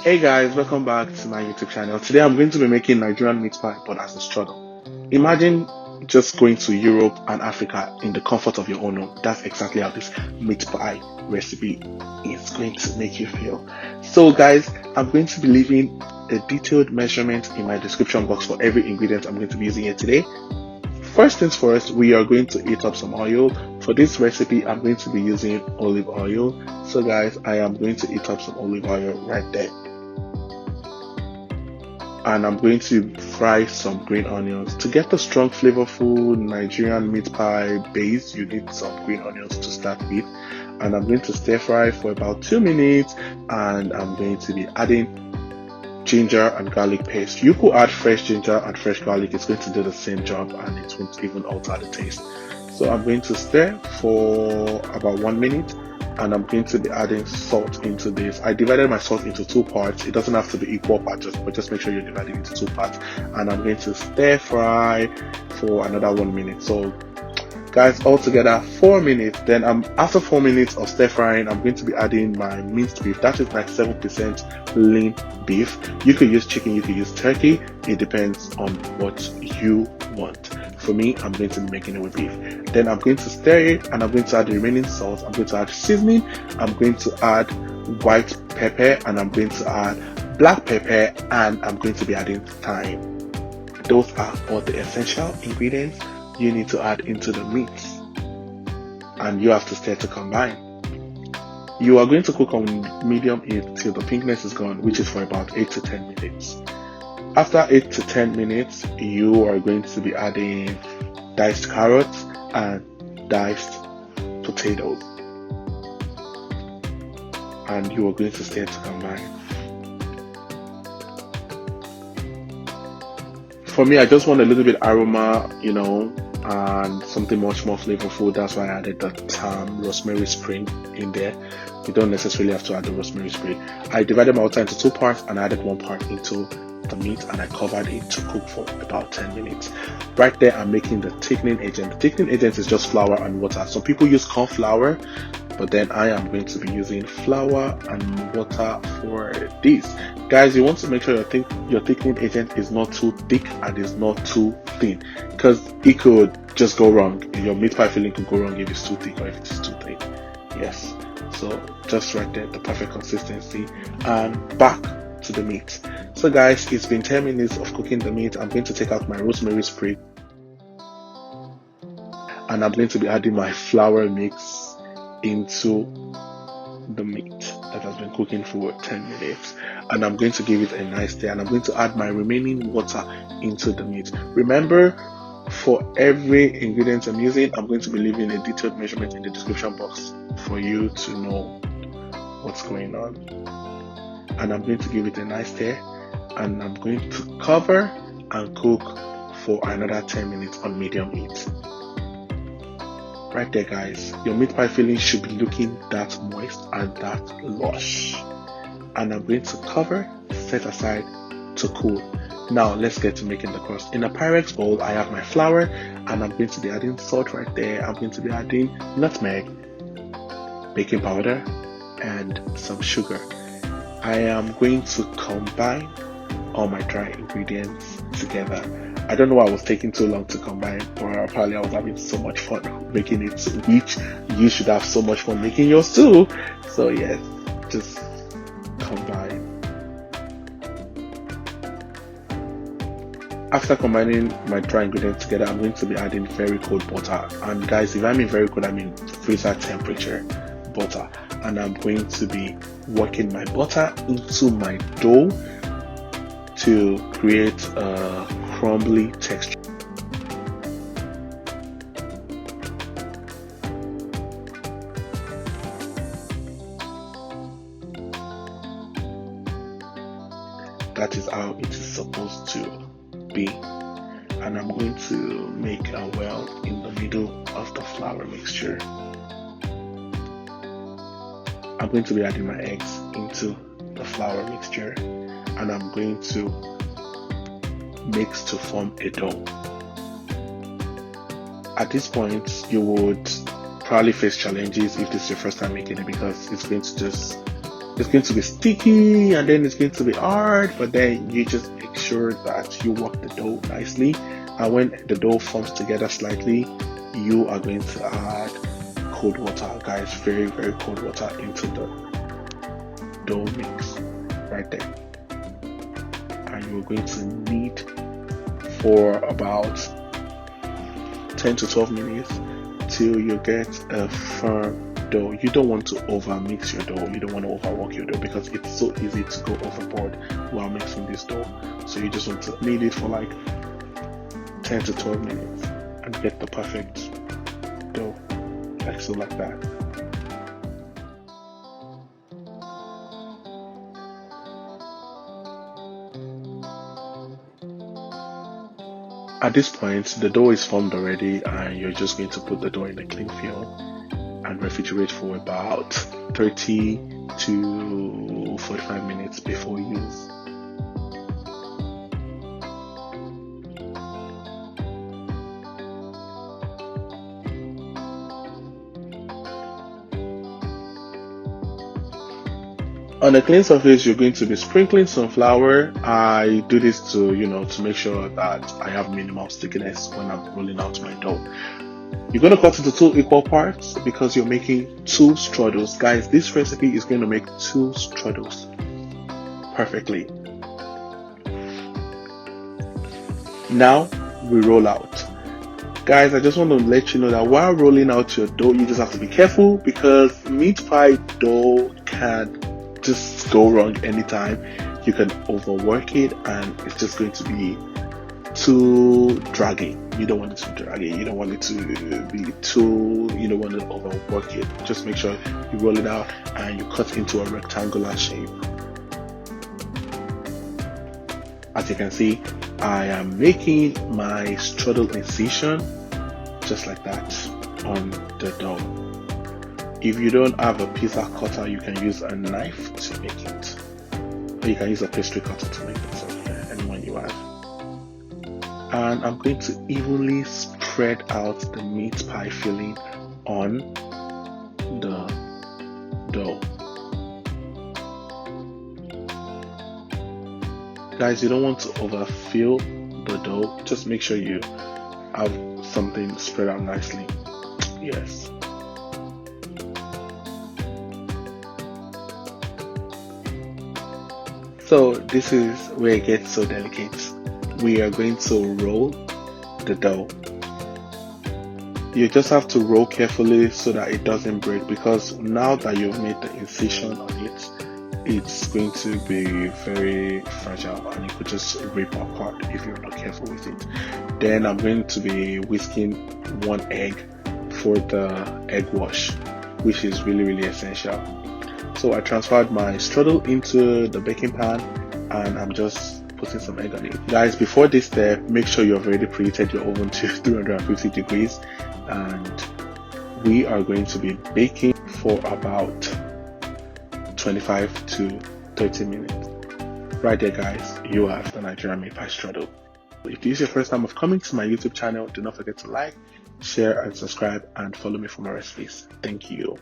Hey guys, welcome back to my YouTube channel. Today I'm going to be making Nigerian meat pie but as a strudel. Imagine just going to Europe and Africa in the comfort of your own home. That's exactly how this meat pie recipe is going to make you feel. So guys, I'm going to be leaving a detailed measurement in my description box for every ingredient I'm going to be using here today. First things first, we are going to heat up some oil. For this recipe, I'm going to be using olive oil. So guys, I am going to heat up some olive oil right there. And I'm going to fry some green onions. To get the strong flavorful Nigerian meat pie base, you need some green onions to start with. And I'm going to stir fry for about 2 minutes, and I'm going to be adding ginger and garlic paste. You could add fresh ginger and fresh garlic, it's going to do the same job and it won't even alter the taste. So I'm going to stir for about 1 minute, and I'm going to be adding salt into this. I divided my salt into 2 parts. It doesn't have to be equal parts, but just make sure you're dividing it into 2 parts. And I'm going to stir fry for another 1 minute. So guys, altogether 4 minutes. Then after 4 minutes of stir frying, I'm going to be adding my minced beef. That is like 7% lean beef. You could use chicken, you could use turkey. It depends on what you want. For me, I'm going to be making it with beef. Then I'm going to stir it, and I'm going to add the remaining salt. I'm going to add seasoning. I'm going to add white pepper, and I'm going to add black pepper, and I'm going to be adding thyme. Those are all the essential ingredients you need to add into the meat, and you have to stir to combine. You are going to cook on medium heat till the pinkness is gone, which is for about 8 to 10 minutes. After 8 to 10 minutes, you are going to be adding diced carrots and diced potatoes, and you are going to stir to combine. For me, I just want a little bit aroma, and something much more flavorful. That's why I added the thyme, rosemary sprig in there. You don't necessarily have to add the rosemary sprig. I divided my water into 2 parts and added 1 part into the meat, and I covered it to cook for about 10 minutes. Right there, I'm making the thickening agent. The thickening agent is just flour and water. Some people use corn flour, but then I am going to be using flour and water for this. Guys, you want to make sure your thickening agent is not too thick and is not too thin, because it could just go wrong. Your meat pie filling could go wrong if it's too thick or if it's too thin. Yes, so just right there, the perfect consistency. And back to the meat. So guys, it's been 10 minutes of cooking the meat. I'm going to take out my rosemary sprig, and I'm going to be adding my flour mix into the meat that has been cooking for 10 minutes, and I'm going to give it a nice stir, and I'm going to add my remaining water into the meat. Remember, for every ingredient I'm using, I'm going to be leaving a detailed measurement in the description box for you to know what's going on. And I'm going to give it a nice stir, and I'm going to cover and cook for another 10 minutes on medium heat. Right there, guys, your meat pie filling should be looking that moist and that lush. And I'm going to cover, set aside to cool. Now let's get to making the crust. In a Pyrex bowl, I have my flour, and I'm going to be adding salt right there. I'm going to be adding nutmeg, baking powder, and some sugar. I am going to combine all my dry ingredients together. I don't know why I was taking too long to combine, but apparently I was having so much fun making it, which you should have so much fun making yours too. So yes, just combine. After combining my dry ingredients together, I'm going to be adding very cold butter. And guys, if I mean very cold, I mean freezer temperature butter. And I'm going to be working my butter into my dough to create a crumbly texture. That is how it is supposed to be. And I'm going to make a well in the middle of the flour mixture. I'm going to be adding my eggs into the flour mixture, and I'm going to mix to form a dough. At this point, you would probably face challenges if this is your first time making it, because it's it's going to be sticky and then it's going to be hard, but then you just make sure that you work the dough nicely. And when the dough forms together slightly, you are going to add cold water, guys, very, very cold water into the dough mix right there. And you're going to knead for about 10 to 12 minutes till you get a firm dough. You don't want to over mix your dough, you don't want to overwork your dough, because it's so easy to go overboard while mixing this dough. So you just want to knead it for like 10 to 12 minutes and get the perfect dough, like so, like that. At this point, the dough is formed already, and you're just going to put the dough in a cling film and refrigerate for about 30 to 45 minutes before use. On a clean surface, you're going to be sprinkling some flour. I do this to, to make sure that I have minimal stickiness when I'm rolling out my dough. You're going to cut into 2 equal parts because you're making 2 strudels. Guys, this recipe is going to make 2 strudels perfectly. Now we roll out. Guys, I just want to let you know that while rolling out your dough, you just have to be careful, because meat pie dough can just go wrong anytime. You can overwork it and it's just going to be too draggy. You don't want it to be draggy. You don't want it to be too, you don't want to overwork it. Just make sure you roll it out and you cut into a rectangular shape. As you can see, I am making my strudel incision just like that on the dough. If you don't have a pizza cutter, you can use a knife to make it. Or you can use a pastry cutter to make it, so anyone you have. And I'm going to evenly spread out the meat pie filling on the dough. Guys, you don't want to overfill the dough. Just make sure you have something spread out nicely. Yes. So this is where it gets so delicate. We are going to roll the dough. You just have to roll carefully so that it doesn't break, because now that you've made the incision on it, it's going to be very fragile and it could just rip apart if you're not careful with it. Then I'm going to be whisking 1 egg for the egg wash, which is really, really essential. So I transferred my strudel into the baking pan and I'm just putting some egg on it. Guys, before this step, make sure you've already preheated your oven to 350 degrees, and we are going to be baking for about 25 to 30 minutes. Right there, guys, you have the Nigerian Meatpie Strudel. If this is your first time of coming to my YouTube channel, do not forget to like, share and subscribe, and follow me for more recipes. Thank you.